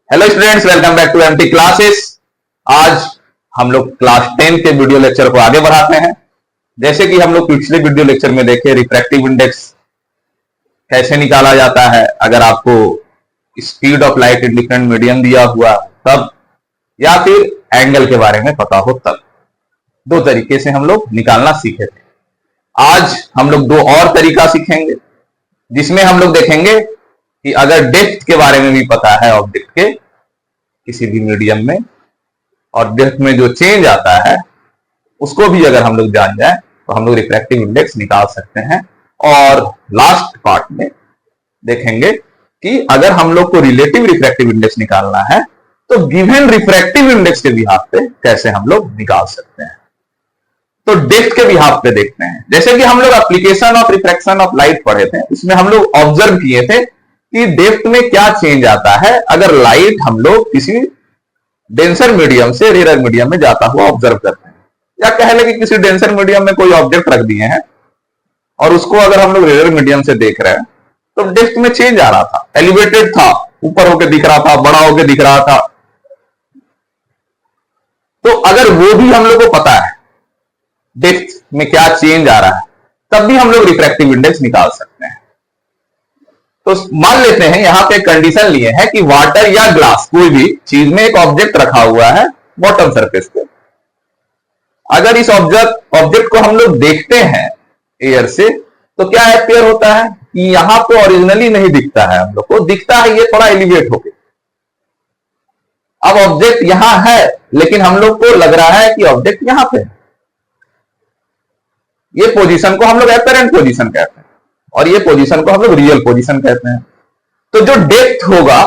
Hello students, welcome back to MT classes. आज हम लोग क्लास 10 के वीडियो लेक्चर को आगे बढ़ाते हैं। जैसे कि हम लोग पिछले वीडियो लेक्चर में देखे, रिफ्रैक्टिव इंडेक्स कैसे निकाला जाता है अगर आपको speed of light in different medium दिया हुआ तब, या फिर एंगल के बारे में पता हो तब। दो तरीके से हम लोग निकालना सीखे थे। आज हम लोग दो और तरीका सीखेंगे, जिसमें हम लोग देखेंगे कि अगर डेप्थ के बारे में भी पता है ऑब्जेक्ट के किसी भी मीडियम में, और डेप्थ में जो चेंज आता है उसको भी अगर हम लोग जान जाए तो हम लोग रिफ्रैक्टिव इंडेक्स निकाल सकते हैं। और लास्ट पार्ट में देखेंगे कि अगर हम लोग को रिलेटिव रिफ्रैक्टिव इंडेक्स निकालना है तो गिवन रिफ्रैक्टिव इंडेक्स के बिहाफ पे कैसे हम लोग निकाल सकते हैं। तो डेप्थ के बिहाफ पे देखते हैं। जैसे कि हम लोग application of refraction of light पढ़े थे, उसमें हम लोग ऑब्जर्व किए थे कि डेप्थ में क्या चेंज आता है अगर लाइट हम लोग किसी डेंसर मीडियम से रेयर मीडियम में जाता हुआ ऑब्जर्व करते हैं, या कह ले कि किसी डेंसर मीडियम में कोई ऑब्जेक्ट रख दिए हैं और उसको अगर हम लोग रेयर मीडियम से देख रहे हैं तो डेप्थ में चेंज आ रहा था, एलिवेटेड था, ऊपर होके दिख रहा था, बड़ा होके दिख रहा था। तो अगर वो भी हम लोग को पता है डेप्थ में क्या चेंज आ रहा है, तब भी हम लोग रिफ्रैक्टिव इंडेक्स निकाल सकते हैं। तो मान लेते हैं यहां पे कंडीशन लिए है कि वाटर या ग्लास कोई भी चीज में एक ऑब्जेक्ट रखा हुआ है बॉटम सरफेस पे। अगर इस ऑब्जेक्ट को हम लोग देखते हैं एयर से तो क्या अपीयर होता है कि यहां पे ओरिजिनली नहीं दिखता है, हम लोग को दिखता है ये थोड़ा एलिवेट होके। अब ऑब्जेक्ट यहां है लेकिन हम लोग को लग रहा है कि ऑब्जेक्ट यहां पे है। ये पोजीशन को हम लोग अपरेंट पोजीशन कहते हैं और ये पोजीशन को हम लोग रियल पोजीशन कहते हैं। तो जो डेप्थ होगा,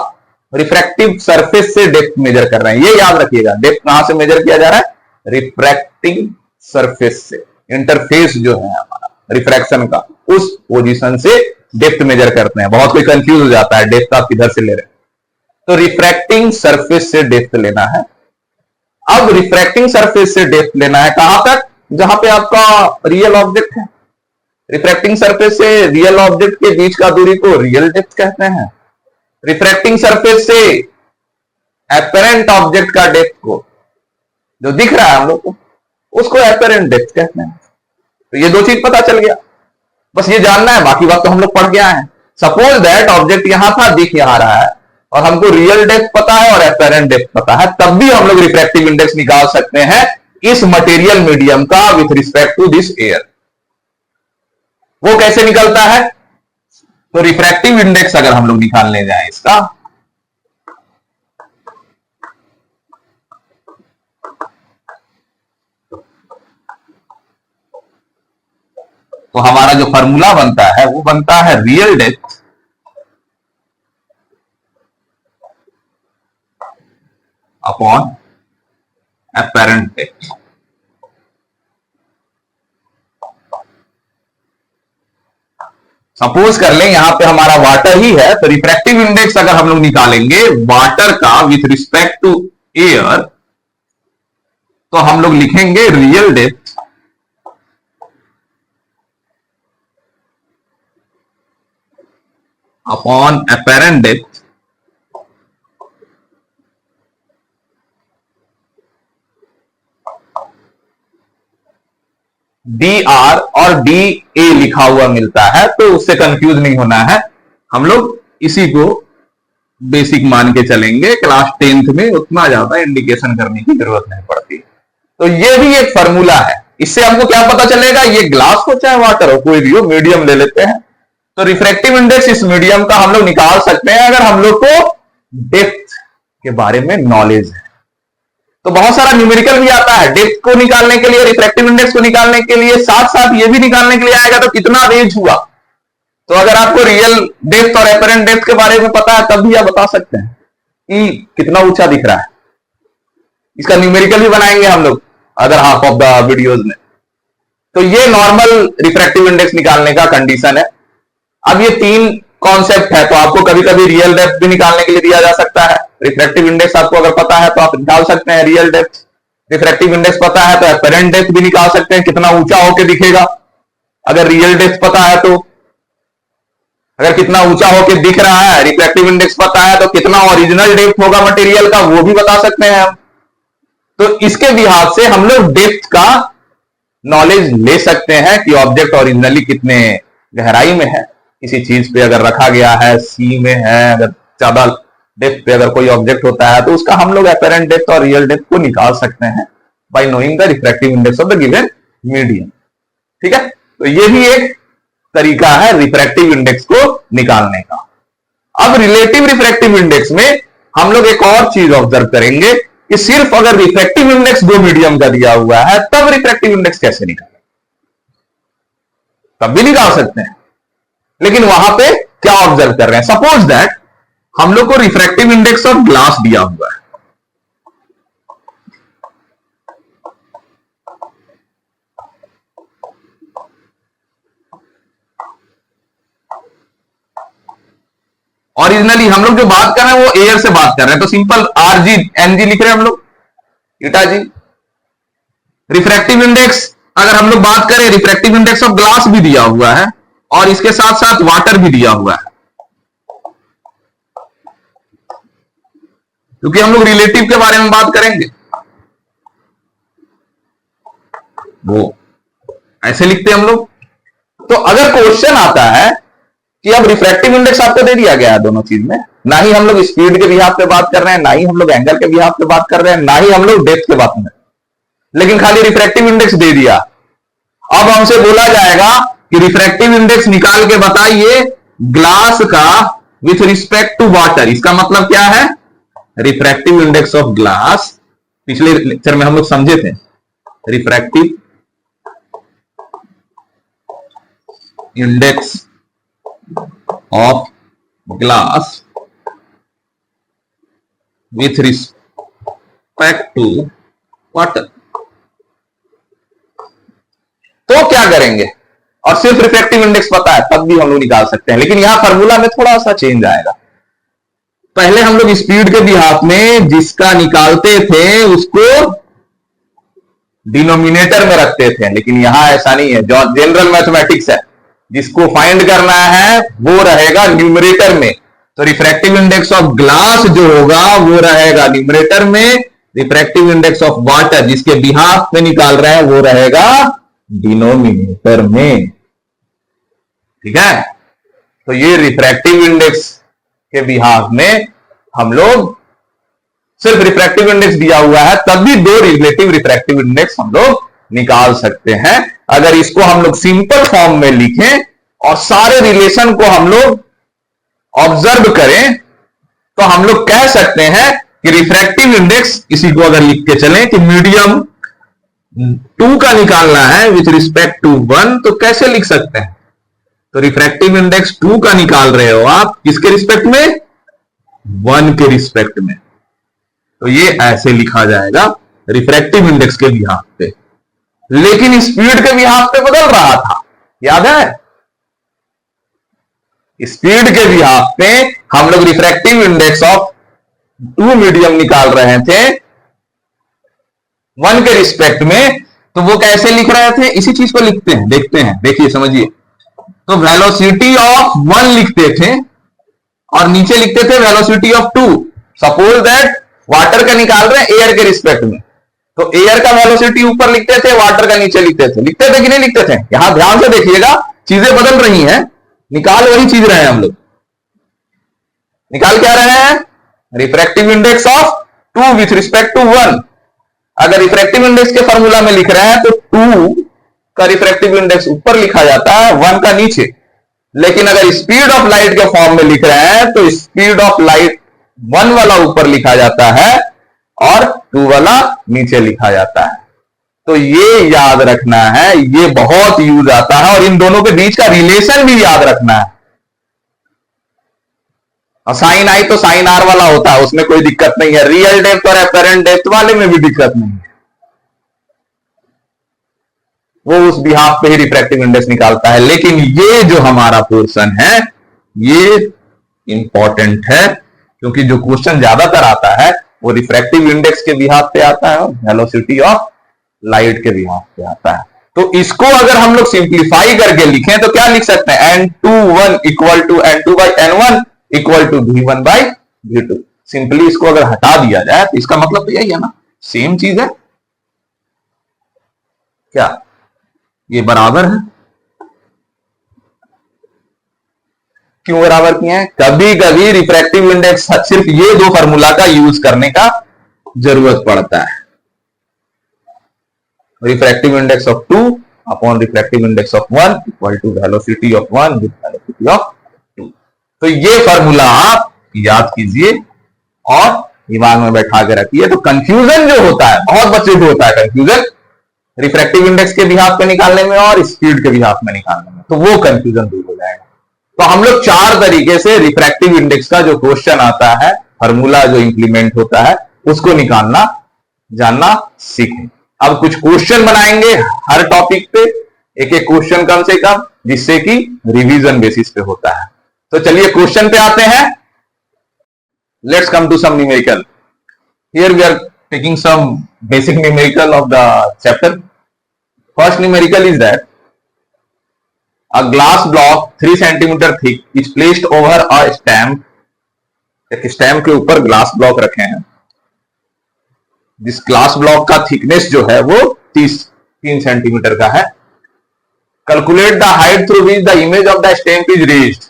रिफ्रैक्टिव सरफेस से डेप्थ मेजर कर रहे हैं, ये याद रखिएगा। डेप्थ कहां से मेजर किया जा रहा है? रिफ्रैक्टिंग सरफेस से। इंटरफेस जो है हमारा रिफ्रैक्शन का, उस पोजीशन से डेप्थ मेजर करते हैं। बहुत कोई कंफ्यूज हो जाता है डेप्थ आप किधर से ले रहे हैं। तो रिफ्रैक्टिंग सरफेस से डेप्थ लेना है। अब रिफ्रैक्टिंग सरफेस से डेप्थ लेना है कहां तक? जहां पे आपका रियल ऑब्जेक्ट है। रिफ्रैक्टिंग सरफेस से रियल ऑब्जेक्ट के बीच का दूरी को रियल डेप्थ कहते हैं। रिफ्रैक्टिंग सरफेस से अपरेंट ऑब्जेक्ट का डेप्थ को, जो दिख रहा है हम लोग को, उसको अपरेंट डेप्थ कहते हैं। तो ये दो चीज पता चल गया, बस ये जानना है, बाकी बात तो हम लोग पढ़ के आए हैं। सपोज दैट ऑब्जेक्ट यहां था, दिख यहां रहा है, और हमको रियल डेप्थ पता है और अपरेंट डेप्थ पता है, तब भी हम लोग रिफ्रैक्टिव इंडेक्स निकाल सकते हैं इस मटेरियल मीडियम का with respect to this air. वो कैसे निकलता है? तो रिफ्रैक्टिव इंडेक्स अगर हम लोग निकालने जाएं इसका, तो हमारा जो फॉर्मूला बनता है वो बनता है real depth upon apparent depth. Suppose कर लें यहां पे हमारा वाटर ही है, तो रिफ्रैक्टिव इंडेक्स अगर हम लोग निकालेंगे वाटर का विथ रिस्पेक्ट टू एयर, तो हम लोग लिखेंगे real depth upon apparent depth D R और डी ए लिखा हुआ मिलता है, तो उससे कंफ्यूज नहीं होना है। हम लोग इसी को बेसिक मान के चलेंगे। क्लास 10th में उतना ज्यादा इंडिकेशन करने की जरूरत नहीं पड़ती। तो ये भी एक फॉर्मूला है। इससे हमको क्या पता चलेगा? ये ग्लास हो चाहे वाटर हो, कोई भी हो, मीडियम ले लेते हैं, तो रिफ्रैक्टिव इंडेक्स इस मीडियम का हम लोग निकाल सकते हैं अगर हम लोग को डेप्थ के बारे में नॉलेज है। तो बहुत सारा न्यूमेरिकल भी आता है डेप्थ को निकालने के लिए, रिफ्रैक्टिव इंडेक्स को निकालने के लिए, साथ साथ ये भी निकालने के लिए आएगा तो कितना रेंज हुआ। तो अगर आपको रियल डेप्थ और अपरेंट डेप्थ के बारे में पता है तब भी आप बता सकते हैं कि कितना ऊंचा दिख रहा है। इसका न्यूमेरिकल भी बनाएंगे हम लोग other half of the videos में। तो ये नॉर्मल रिफ्रैक्टिव इंडेक्स निकालने का कंडीशन है। अब ये तीन कॉन्सेप्ट है, तो आपको कभी कभी रियल डेप्थ भी निकालने के लिए दिया जा सकता है। रिफ्रैक्टिव इंडेक्स आपको अगर पता है तो आप निकाल सकते हैं रियल डेप्थ। रिफ्रैक्टिव इंडेक्स पता है तो अपरेंट डेप्थ भी निकाल सकते हैं, कितना ऊंचा होके दिखेगा अगर रियल डेप्थ पता है तो। अगर कितना ऊंचा होके दिख रहा है, रिफ्रैक्टिव इंडेक्स पता है, तो कितना ओरिजिनल डेप्थ होगा मटेरियल का वो भी बता सकते हैं हम। तो इसके लिहाज से हम लोग डेप्थ का नॉलेज ले सकते हैं कि ऑब्जेक्ट ओरिजिनली कितने गहराई में है। किसी चीज पे अगर रखा गया है, सी में है, अगर ज्यादा डेप्थ पे अगर कोई ऑब्जेक्ट होता है तो उसका हम लोग अपरेंट डेप्थ और रियल डेप्थ को निकाल सकते हैं bye knowing the refractive index of the given medium. ठीक है, तो ये भी एक तरीका है रिफ्रैक्टिव इंडेक्स को निकालने का। अब रिलेटिव रिफ्रैक्टिव इंडेक्स में हम लोग एक और चीज ऑब्जर्व करेंगे कि सिर्फ अगर रिफ्रैक्टिव इंडेक्स दो मीडियम का दिया हुआ है तब रिफ्रैक्टिव इंडेक्स कैसे निकालें, तब भी निकाल सकते हैं, लेकिन वहां पे क्या ऑब्जर्व कर रहे हैं। सपोज दैट हम लोग को रिफ्रैक्टिव इंडेक्स ऑफ ग्लास दिया हुआ है, ओरिजिनली हम लोग जो बात कर रहे हैं वो एयर से बात कर रहे हैं, तो simple R G N G लिख रहे हैं हम लोग, ईटा जी। रिफ्रैक्टिव इंडेक्स अगर हम लोग बात करें, रिफ्रैक्टिव इंडेक्स ऑफ ग्लास भी दिया हुआ है और इसके साथ साथ वाटर भी दिया हुआ है, क्योंकि हम लोग रिलेटिव के बारे में बात करेंगे। वो ऐसे लिखते हैं हम लोग। तो अगर क्वेश्चन आता है कि अब रिफ्रैक्टिव इंडेक्स आपको दे दिया गया है दोनों चीज में, ना ही हम लोग स्पीड के बिहाफ पे बात कर रहे हैं, ना ही हम लोग एंगल के बिहाफ पे बात कर रहे हैं, ना ही हम लोग डेप्थ के बात में, लेकिन खाली रिफ्रैक्टिव इंडेक्स दे दिया। अब हमसे बोला जाएगा कि रिफ्रैक्टिव इंडेक्स निकाल के बताइए ग्लास का विथ रिस्पेक्ट टू वाटर। इसका मतलब क्या है, रिफ्रैक्टिव इंडेक्स ऑफ ग्लास, पिछले लेक्चर में हम लोग समझे थे, refractive index of glass with respect to water. तो क्या करेंगे, और सिर्फ रिफ्रैक्टिव इंडेक्स पता है तब भी हम लोग निकाल सकते हैं, लेकिन यहां फॉर्मूला में थोड़ा सा चेंज आएगा। पहले हम लोग स्पीड के बिहाफ में जिसका निकालते थे उसको डिनोमिनेटर में रखते थे, लेकिन यहां ऐसा नहीं है, जो जनरल मैथमेटिक्स है, जिसको फाइंड करना है वो रहेगा न्यूमरेटर में। तो रिफ्रैक्टिव इंडेक्स ऑफ ग्लास जो होगा वो रहेगा न्यूमरेटर में, रिफ्रैक्टिव इंडेक्स ऑफ वाटर जिसके बिहाफ में निकाल रहे हैं वो रहेगा डिनोमिनेटर में। ठीक है, तो ये रिफ्रैक्टिव इंडेक्स के बिहाफ में हम लोग सिर्फ रिफ्रैक्टिव इंडेक्स दिया हुआ है तब भी दो रिलेटिव रिफ्रैक्टिव इंडेक्स हम लोग निकाल सकते हैं। अगर इसको हम लोग सिंपल फॉर्म में लिखें और सारे रिलेशन को हम लोग ऑब्जर्व करें तो हम लोग कह सकते हैं कि रिफ्रैक्टिव इंडेक्स, इसी को अगर लिख के चलें कि मीडियम 2 का निकालना है विथ रिस्पेक्ट टू 1, तो कैसे लिख सकते हैं। तो रिफ्रैक्टिव इंडेक्स 2 का निकाल रहे हो आप, किसके रिस्पेक्ट में, 1 के रिस्पेक्ट में, तो ये ऐसे लिखा जाएगा रिफ्रैक्टिव इंडेक्स के बिहाफ पे। लेकिन स्पीड के बिहाफ पे बदल रहा था, याद है, स्पीड के बिहाफ पे हम लोग रिफ्रैक्टिव इंडेक्स ऑफ 2 मीडियम निकाल रहे थे 1 के रिस्पेक्ट में, तो वो कैसे लिख रहे थे, इसी चीज को लिखते हैं, देखते हैं, देखिए समझिए। तो वेलोसिटी ऑफ 1 लिखते थे और नीचे लिखते थे velocity of 2। Suppose that water का निकाल रहे हैं एयर के रिस्पेक्ट में, तो एयर का वेलोसिटी ऊपर लिखते थे, वाटर का नीचे लिखते थे कि नहीं लिखते थे। यहां ध्यान से देखिएगा, चीजें बदल रही हैं, निकाल वही चीज रहे हैं हम लोग। निकाल क्या रहे हैं, refractive index of 2 with respect to 1। अगर रिफ्रैक्टिव इंडेक्स के फॉर्मूला में लिख रहे हैं तो 2 का रिफ्रैक्टिव इंडेक्स ऊपर लिखा जाता है, 1 का नीचे। लेकिन अगर स्पीड ऑफ लाइट के फॉर्म में लिख रहे हैं तो स्पीड ऑफ लाइट 1 वाला ऊपर लिखा जाता है और 2 वाला नीचे लिखा जाता है। तो ये याद रखना है, ये बहुत यूज आता है, और इन दोनों के बीच का रिलेशन भी याद रखना है। और साइन आई तो साइन आर वाला होता है, उसमें कोई दिक्कत नहीं है। रियल डेप्थ और अपरेंट डेप्थ वाले में भी दिक्कत नहीं है, वो उस बिहाफ पे ही रिफ्रैक्टिव इंडेक्स निकालता है। लेकिन ये जो हमारा पोर्शन है ये इंपॉर्टेंट है, क्योंकि जो क्वेश्चन ज्यादातर आता है वो रिफ्रैक्टिव इंडेक्स के बिहाफ पे आता है और वेलोसिटी ऑफ लाइट के बिहाफ पे आता है। तो इसको अगर हम लोग सिंप्लीफाई करके लिखें तो क्या लिख सकते हैं, n21 equal to n2 by n1 equal to v1 by v2। Simply इसको अगर हटा दिया जाए तो इसका मतलब तो यही है ना, सेम चीज है क्या, ये बराबर है। क्यों बराबर किए हैं, कभी कभी रिफ्रैक्टिव इंडेक्स सिर्फ ये दो फार्मूला का यूज करने का जरूरत पड़ता है, refractive index of 2 upon refractive index of 1 equal to velocity of 1 with velocity of 2। तो ये फार्मूला आप याद कीजिए और दिमाग में बैठा के रखिए। तो कंफ्यूजन जो होता है, बहुत बच्चे को होता है कंफ्यूजन रिफ्रैक्टिव इंडेक्स के बिहाफ पे निकालने में और स्पीड के बिहाफ में निकालने में, तो वो कंफ्यूजन दूर हो जाएगा। तो हम लोग चार तरीके से रिफ्रैक्टिव इंडेक्स का जो क्वेश्चन आता है, फार्मूला जो इंप्लीमेंट होता है, उसको निकालना जानना सीखें। अब कुछ क्वेश्चन बनाएंगे हर टॉपिक पे, एक एक क्वेश्चन कम से कम, जिससे कि रिवीजन बेसिस पे होता है। तो चलिए क्वेश्चन पे आते हैं। Let's come to some numerical. Here we are taking some basic numerical of the chapter. First numerical is that a glass block 3 centimeter thick is placed over a stamp. एक stamp के ऊपर glass block रखे हैं, जिस glass block का thickness जो है वो 3 सेंटीमीटर का है। Calculate the height through which the image of the stamp is raised.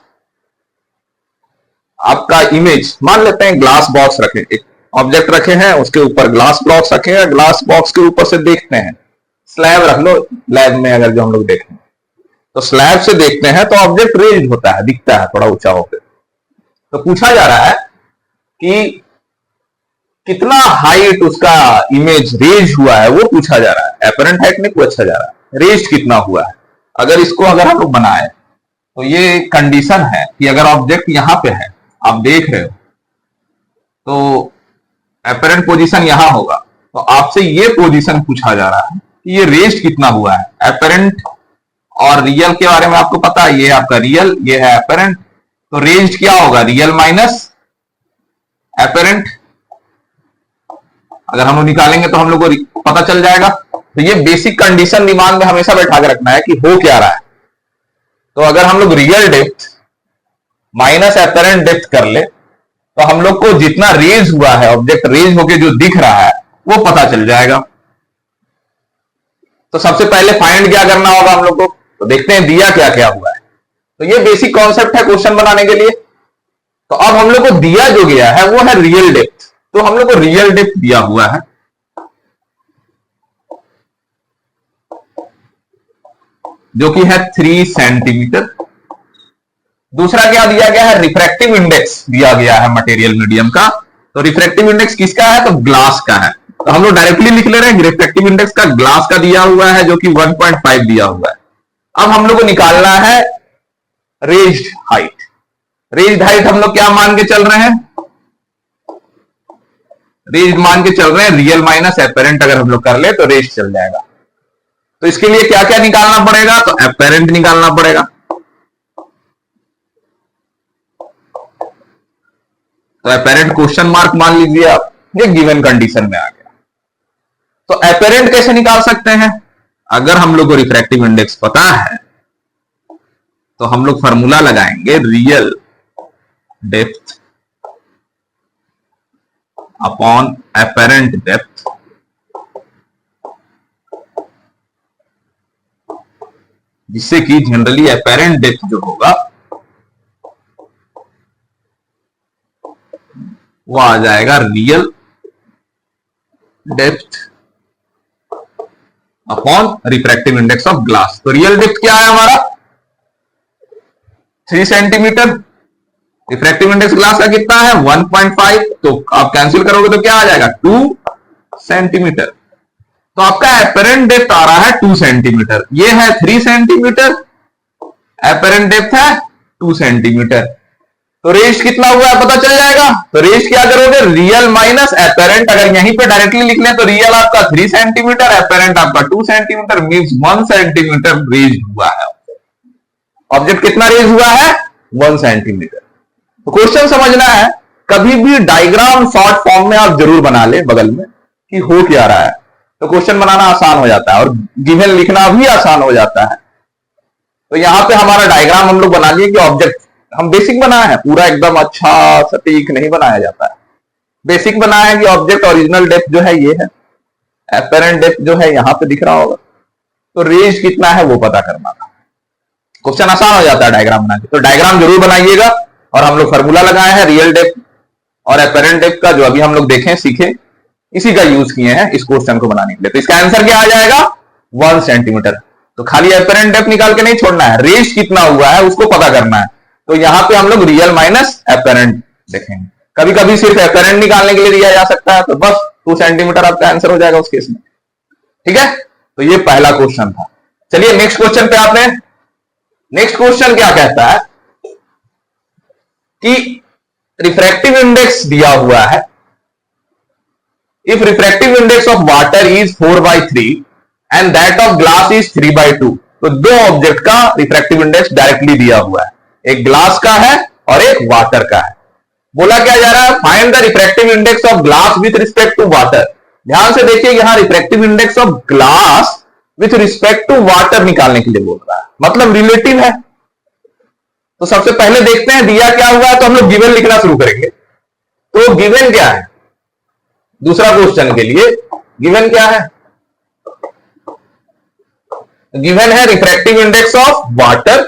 आपका इमेज, मान लेते हैं ग्लास बॉक्स रखे, एक ऑब्जेक्ट रखे हैं, उसके ऊपर ग्लास बॉक्स रखे हैं, ग्लास बॉक्स के ऊपर से देखते हैं, स्लैब रख लो लैब में अगर जो हम लोग देखें, तो स्लैब से देखते हैं तो ऑब्जेक्ट रेज होता है, दिखता है थोड़ा ऊंचा होकर। तो पूछा जा रहा है कि कितना हाइट उसका इमेज रेज हुआ है, वो पूछा जा रहा है। एपरेंट हाइट नहीं पूछा जा रहा है, रेज कितना हुआ है। अगर इसको अगर हम लोग बनाए तो ये कंडीशन है कि अगर ऑब्जेक्ट यहां पे है, आप देख रहे हो, तो एपरेंट पोजीशन यहां होगा, तो आपसे ये पोजीशन पूछा जा रहा है कि ये रेज कितना हुआ है। एपरेंट और रियल के बारे में आपको पता है, ये आपका रियल, ये है एपरेंट, तो रेंज क्या होगा, रियल माइनस एपरेंट। अगर हम लोग निकालेंगे तो हम लोग को पता चल जाएगा। तो ये बेसिक कंडीशन दिमाग में हमेशा बैठा के रखना है कि हो क्या रहा है। तो अगर हम लोग real depth minus apparent depth कर ले तो हम लोग को जितना रेज हुआ है, ऑब्जेक्ट रेज होके जो दिख रहा है, वो पता चल जाएगा। तो सबसे पहले फाइंड क्या करना होगा हम लोग को, तो देखते हैं दिया क्या क्या हुआ है। तो ये बेसिक कॉन्सेप्ट है क्वेश्चन बनाने के लिए। तो अब हम लोग को दिया जो गया है वो है रियल डेप्थ, तो हम लोग को रियल डेप्थ दिया हुआ है, जो कि है 3 सेंटीमीटर। दूसरा क्या दिया गया है, रिफ्रैक्टिव इंडेक्स दिया गया है मटेरियल मीडियम का। तो रिफ्रैक्टिव इंडेक्स किसका है, तो ग्लास का है। तो हम लोग डायरेक्टली लिख ले रहे हैं, रिफ्रैक्टिव इंडेक्स का ग्लास का दिया हुआ है जो कि 1.5 दिया हुआ है। अब हम लोग को निकालना है रेज्ड हाइट। रेज्ड हाइट हम लोग क्या मान के चल रहे हैं, रेज्ड मान के चल रहे हैं, रियल माइनस एपरेंट अगर हम लोग कर ले तो रेज्ड चल जाएगा। तो इसके लिए क्या क्या निकालना पड़ेगा, तो एपरेंट निकालना पड़ेगा। तो एपरेंट क्वेश्चन मार्क मान लीजिए आप, ये गिवन कंडीशन में आ गया। तो एपरेंट कैसे निकाल सकते हैं, अगर हम लोग को रिफ्रैक्टिव इंडेक्स पता है तो हम लोग फार्मूला लगाएंगे real depth upon apparent depth, जिससे कि जनरली एपरेंट डेप्थ जो होगा वो आ जाएगा real depth upon refractive index of glass. तो रियल डेप्थ क्या है हमारा 3 सेंटीमीटर, रिफ्रैक्टिव इंडेक्स ग्लास का कितना है 1.5, तो आप कैंसिल करोगे तो क्या आ जाएगा 2 सेंटीमीटर। तो आपका एपरेंट डेप्थ आ रहा है 2 सेंटीमीटर, ये है 3 सेंटीमीटर, एपरेंट डेप्थ है 2 सेंटीमीटर। तो रेंज कितना हुआ है पता चल जाएगा। तो रेंज क्या करोगे, रियल माइनस एपरेंट, अगर यहीं पे डायरेक्टली लिख लें तो रियल आपका 3 सेंटीमीटर, एपरेंट आपका 2 सेंटीमीटर, मींस 1 सेंटीमीटर रेंज हुआ है। ऑब्जेक्ट कितना रेंज हुआ है 1 सेंटीमीटर। तो क्वेश्चन समझना है, कभी भी डायग्राम शॉर्ट फॉर्म में आप जरूर बना ले बगल में कि हो क्या रहा है। तो क्वेश्चन बनाना आसान हो जाता है और गिवन लिखना भी आसान हो जाता है। तो यहां पे हमारा डायग्राम हम लोग बना लिए कि ऑब्जेक्ट हम बेसिक बनाया है, पूरा एकदम अच्छा सटीक नहीं बनाया जाता है। बेसिक बनाया है कि ऑब्जेक्ट ओरिजिनल डेप्थ जो है ये है, एपेरेंट डेप्थ जो है यहां पे दिख रहा होगा, तो रेंज कितना है वो पता करना था। क्वेश्चन आसान हो जाता है डायग्राम बना के। तो डायग्राम जरूर बनाइएगा। और हम लोग फॉर्मूला लगाए हैं रियल डेप्थ और एपेरेंट डेप्थ का, जो अभी हम लोग देखें सीखे, इसी का यूज किए हैं इस क्वेश्चन को बनाने के लिए। तो इसका आंसर क्या आ जाएगा? 1 सेंटीमीटर। तो खाली एपेरेंट डेप्थ निकाल के नहीं छोड़ना है, रेंज कितना हुआ है उसको पता करना है। तो यहां पे हम लोग रियल माइनस एपेरेंट देखेंगे। कभी कभी सिर्फ एपेरेंट निकालने के लिए दिया जा सकता है, तो बस 2 सेंटीमीटर आपका आंसर हो जाएगा उस केस में। ठीक है, तो ये पहला क्वेश्चन था। चलिए नेक्स्ट क्वेश्चन पे आते हैं। नेक्स्ट क्वेश्चन क्या कहता है कि रिफ्रैक्टिव इंडेक्स दिया हुआ है। If refractive index of water is 4/3 and that of glass is 3/2। तो दो ऑब्जेक्ट का रिफ्रैक्टिव इंडेक्स डायरेक्टली दिया हुआ है, एक ग्लास का है और एक वाटर का है। बोला क्या जा रहा है? Find the refractive index of glass with respect to water. ध्यान से देखिए, यहां refractive index of glass with respect to water निकालने के लिए बोल रहा है, मतलब रिलेटिव है। तो सबसे पहले देखते हैं दिया क्या हुआ है, तो हम लोग गिवन लिखना शुरू करेंगे। तो गिवन क्या है दूसरा क्वेश्चन के लिए? गिवन क्या है? गिवन है रिफ्रैक्टिव इंडेक्स ऑफ वाटर।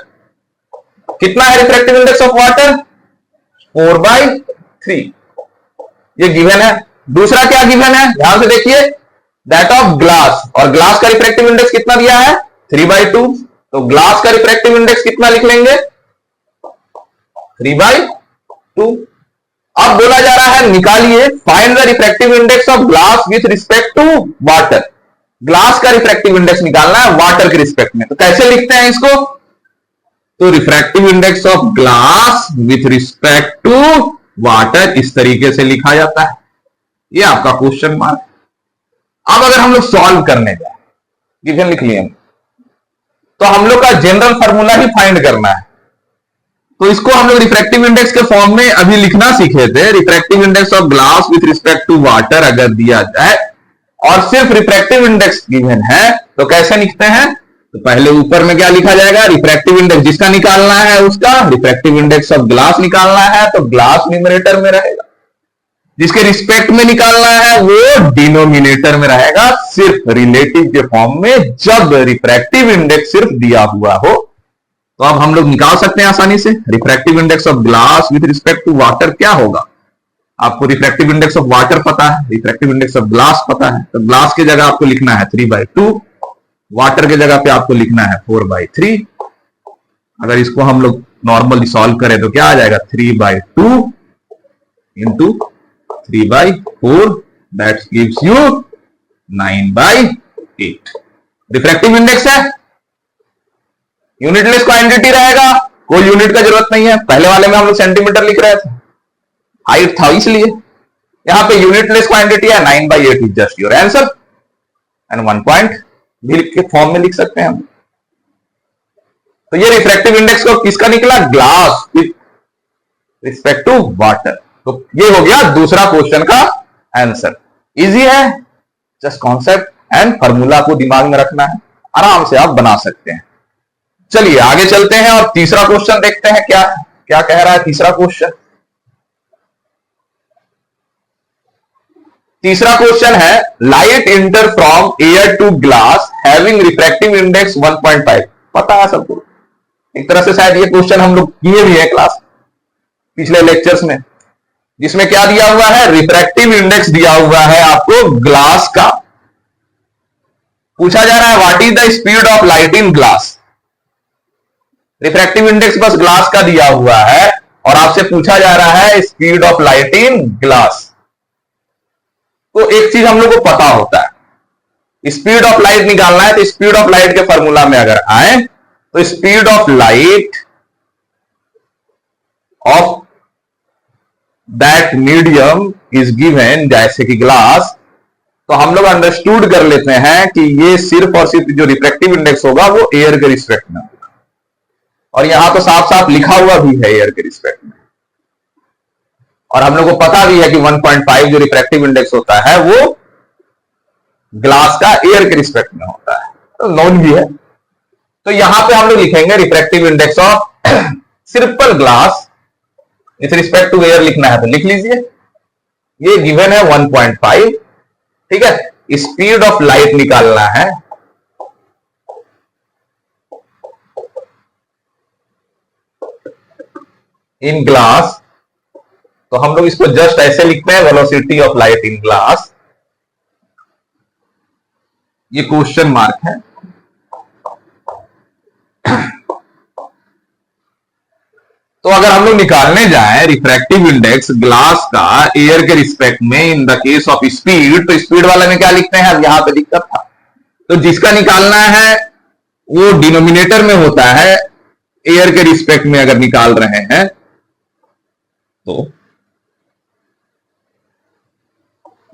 कितना है रिफ्रैक्टिव इंडेक्स ऑफ वाटर? 4/3, ये गिवन है। दूसरा क्या गिवन है? ध्यान से देखिए, दैट ऑफ ग्लास, और ग्लास का रिफ्रैक्टिव इंडेक्स कितना दिया है? 3/2। तो ग्लास का रिफ्रैक्टिव इंडेक्स कितना लिख लेंगे? 3/2। अब बोला जा रहा है निकालिए find the refractive index of glass with respect to water. Glass का रिफ्रैक्टिव इंडेक्स निकालना है वाटर के रिस्पेक्ट में। तो कैसे लिखते हैं इसको? तो refractive index of glass with respect to water इस तरीके से लिखा जाता है। ये आपका क्वेश्चन मार्क। अब अगर हम लोग सॉल्व करने जाए, गिवन लिख लिए, तो हम लोग का जनरल फार्मूला ही फाइंड करना है। तो इसको हम लोग रिफ्रैक्टिव इंडेक्स के फॉर्म में अभी लिखना सीखे थे। Refractive index of glass with respect to water अगर दिया जाए और सिर्फ रिफ्रैक्टिव इंडेक्स गिवन है, तो कैसे लिखते हैं? तो पहले ऊपर में क्या लिखा जाएगा? रिफ्रैक्टिव इंडेक्स जिसका निकालना है उसका रिफ्रैक्टिव इंडेक्स ऑफ ग्लास निकालना है, तो ग्लास न्यूमरेटर में रहेगा। जिसके रिस्पेक्ट में निकालना है वो डिनोमिनेटर में रहेगा, सिर्फ रिलेटिव के फॉर्म में, जब रिफ्रैक्टिव इंडेक्स सिर्फ दिया हुआ हो। तो अब हम लोग निकाल सकते हैं आसानी से। Refractive index of glass with respect to water क्या होगा? आपको रिफ्रैक्टिव इंडेक्स ऑफ वाटर पता है, रिफ्रैक्टिव इंडेक्स ऑफ ग्लास पता है। तो ग्लास की जगह आपको लिखना है 3/2, वाटर की जगह पे आपको लिखना है 4/3। अगर इसको हम लोग नॉर्मली सॉल्व करें तो क्या आ जाएगा? 3/2 into 3/4, that gives you 9/8। Refractive index है, यूनिटलेस क्वांटिटी रहेगा, कोई यूनिट का जरूरत नहीं है। पहले वाले में हम लोग सेंटीमीटर लिख रहे थे, हाइट था इसलिए। यहां पे यूनिटलेस क्वांटिटी है, 9/8 is just your answer. And 1 point भी के फॉर्म में लिख सकते हैं हम। तो ये रिफ्रैक्टिव इंडेक्स को किसका निकला? Glass with respect to water. तो ये हो गया दूसरा क्वेश्चन का आंसर। इजी है, जस्ट कॉन्सेप्ट एंड फार्मूला को दिमाग में रखना है, आराम से आप बना सकते हैं। चलिए आगे चलते हैं और तीसरा क्वेश्चन देखते हैं क्या क्या कह रहा है तीसरा क्वेश्चन। तीसरा क्वेश्चन है light enter from air to glass having refractive index 1.5। पता है सबको, एक तरह से शायद ये क्वेश्चन हम लोग किए भी है क्लास पिछले लेक्चर्स में, जिसमें क्या दिया हुआ है? रिफ्रैक्टिव इंडेक्स दिया हुआ है आपको ग्लास का। पूछा जा रहा है what is the speed of light in glass. Refractive index बस ग्लास का दिया हुआ है और आपसे पूछा जा रहा है speed of light in glass. तो एक चीज हम लोग को पता होता है, स्पीड ऑफ लाइट निकालना है। तो स्पीड ऑफ लाइट के फॉर्मूला में अगर आए तो speed of light of that medium is given, जैसे कि ग्लास, तो हम लोग अंडरस्टूड कर लेते हैं कि ये सिर्फ और सिर्फ जो रिफ्रैक्टिव इंडेक्स होगा वो एयर के रिस्पेक्ट में होगा। और यहां तो साफ साफ लिखा हुआ भी है एयर के रिस्पेक्ट में। और हम लोग को पता भी है कि 1.5 जो रिफ्रैक्टिव इंडेक्स होता है वो ग्लास का एयर के रिस्पेक्ट में होता है, तो नोन भी है। तो यहां पे हम लोग लिखेंगे refractive index of simple glass with respect to air लिखना है तो लिख लीजिए, ये गिवन है 1.5। ठीक है, स्पीड ऑफ लाइट निकालना है, इन ग्लास, तो हम लोग इसको जस्ट ऐसे लिखते हैं velocity of light in glass, ये क्वेश्चन मार्क है। तो अगर हम लोग निकालने जाएं रिफ्रैक्टिव इंडेक्स ग्लास का एयर के रिस्पेक्ट में in the case of speed, तो स्पीड वाला में क्या लिखते हैं, अब यहां पे दिक्कत था। तो जिसका निकालना है वो डिनोमिनेटर में होता है, एयर के रिस्पेक्ट में अगर निकाल रहे हैं तो,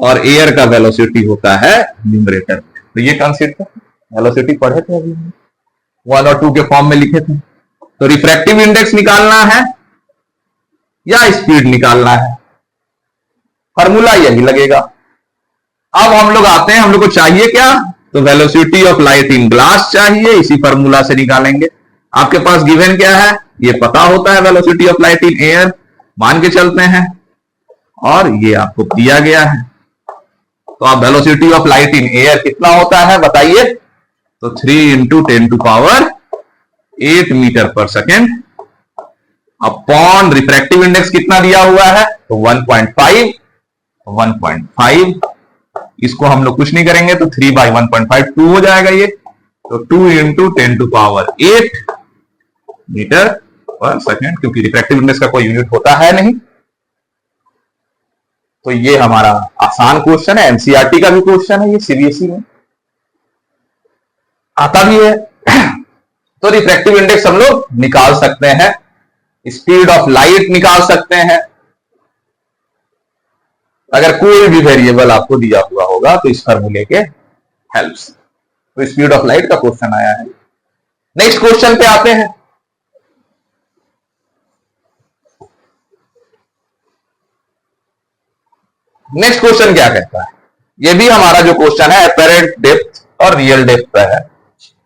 और एयर का वेलोसिटी होता है न्यूमरेटर। तो ये कंसेप्ट वेलोसिटी पढ़े थे अभी, 1 और 2 के फॉर्म में लिखे थे। तो रिफ्रैक्टिव इंडेक्स निकालना है या स्पीड निकालना है, फॉर्मूला यही लगेगा। अब हम लोग आते हैं, हम लोग को चाहिए क्या, तो velocity of light in glass चाहिए, इसी फॉर्मूला से निकालेंगे। आपके पास गिवन क्या है, ये पता होता है velocity of light in air, मान के चलते हैं, और ये आपको दिया गया है। तो आप velocity of light in air कितना होता है बताइए, तो 3 × 10⁸ मीटर पर सेकेंड अपॉन रिफ्रैक्टिव इंडेक्स कितना दिया हुआ है, तो 1.5। इसको हम लोग कुछ नहीं करेंगे तो 3/1.5 2 हो जाएगा ये, तो 2 × 10⁸ मीटर पर सेकेंड, क्योंकि रिफ्रैक्टिव इंडेक्स का कोई यूनिट होता है नहीं। तो ये हमारा आसान क्वेश्चन है, एनसीईआरटी का भी क्वेश्चन है, ये सीबीएसई में आता भी है। तो रिफ्रैक्टिव इंडेक्स हम लोग निकाल सकते हैं, स्पीड ऑफ लाइट निकाल सकते हैं, अगर कोई भी वेरिएबल आपको दिया हुआ होगा तो इस फॉर्मूले के हेल्प से। तो स्पीड ऑफ लाइट का क्वेश्चन आया है। नेक्स्ट क्वेश्चन पे आते हैं। नेक्स्ट क्वेश्चन क्या कहता है, ये भी हमारा जो क्वेश्चन है अपेरेंट डेप्थ और रियल डेप्थ पे है।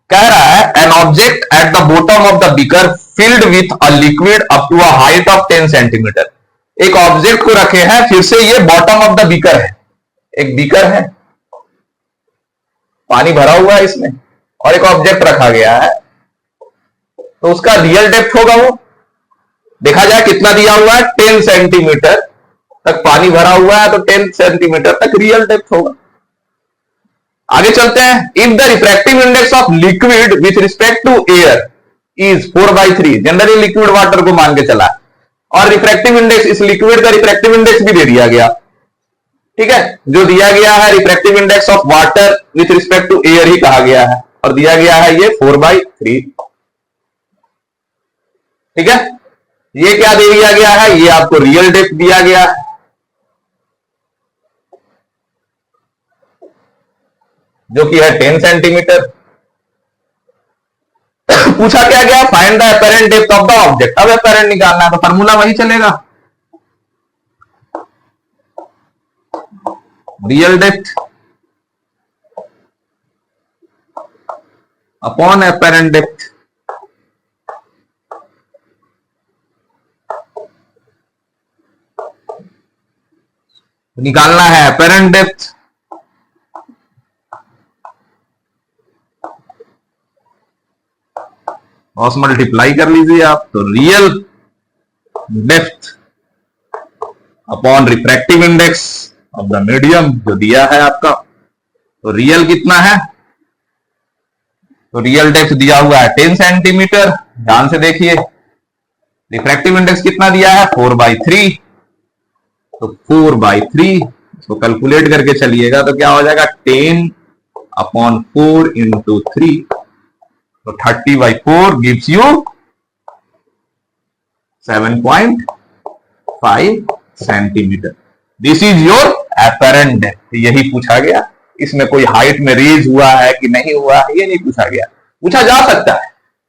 कह रहा है an object at the bottom of the beaker filled with a liquid up to a height of 10 centimetre. एक ऑब्जेक्ट को रखे हैं, फिर से ये बॉटम ऑफ द बीकर है, एक बीकर है, पानी भरा हुआ है इसमें, और एक ऑब्जेक्ट रखा गया है, तो उसका रियल डेप्थ होगा वो, देखा जाए कितना दिया हुआ है, 10 सेंटीमीटर तक पानी भरा हुआ है, तो 10 सेंटीमीटर तक रियल डेप्थ होगा। आगे चलते हैं। If the refractive index of liquid with respect to air is 4/3, generally liquid water को मान के चला, और रिफ्रैक्टिव इंडेक्स, इस लिक्विड का रिफ्रैक्टिव इंडेक्स भी दे दिया गया। ठीक है, जो दिया गया है refractive index of water with respect to air ही कहा गया है, और दिया गया है ये 4/3। ठीक है, ये क्या दे दिया गया है, ये आपको रियल डेप्थ दिया गया है, जो कि है 10 सेंटीमीटर। पूछा क्या गया, find the apparent depth of the object. अब अपेरेंट निकालना है तो फार्मूला वही चलेगा, real depth upon apparent depth. निकालना है अपेरेंट डेप्थ, और मल्टीप्लाई कर लीजिए आप, तो real depth upon refractive index of the medium जो दिया है आपका, तो रियल कितना है, तो रियल डेप्थ दिया हुआ है 10 सेंटीमीटर। ध्यान से देखिए, रिफ्रैक्टिव इंडेक्स कितना दिया है, 4/3, तो 4/3 इसको कैलकुलेट करके चलिएगा तो क्या हो जाएगा, 10/4 × 3, तो 30/4 gives you 7.5 centimetre. This is your apparent depth। यही पूछा गया, इसमें कोई हाइट में रेज हुआ है कि नहीं हुआ है ये नहीं पूछा गया। पूछा जा सकता है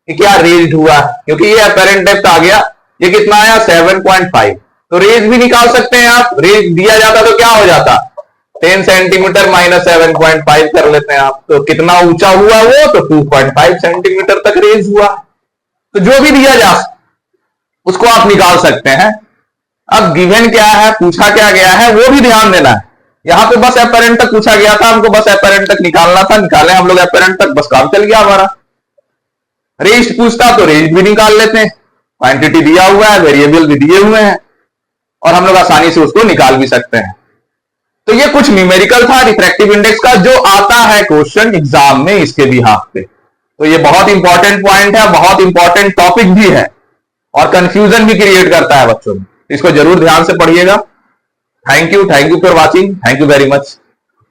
कि क्या रेज हुआ है, क्योंकि ये apparent depth आ गया, ये कितना आया 7.5, तो रेज भी निकाल सकते हैं आप। रेज दिया जाता तो क्या हो जाता, 10 सेंटीमीटर माइनस 7.5 कर लेते हैं आप, तो कितना ऊंचा हुआ वो, तो 2.5 सेंटीमीटर तक रेज हुआ। तो जो भी दिया जा उसको आप निकाल सकते हैं। अब गिवन क्या है, पूछा क्या गया है, वो भी ध्यान देना है। यहां पे बस एपेरेंट तक पूछा गया था, हमको बस एपेरेंट तक निकालना था, निकाले हम लोग एपेरेंट तक, बस काम चल गया हमारा। रेंज पूछता तो रेंज भी निकाल लेते हैं, क्वांटिटी दिया हुआ है, वेरिएबल भी दिए हुए हैं, और हम लोग आसानी से उसको निकाल भी सकते हैं। तो ये कुछ न्यूमेरिकल था रिफ्रैक्टिव इंडेक्स का, जो आता है क्वेश्चन एग्जाम में इसके बिहाफ पे। तो ये बहुत इंपॉर्टेंट पॉइंट है, बहुत इंपॉर्टेंट टॉपिक भी है, और कंफ्यूजन भी क्रिएट करता है बच्चों में। इसको जरूर ध्यान से पढ़िएगा। Thank you for watching, thank you very much.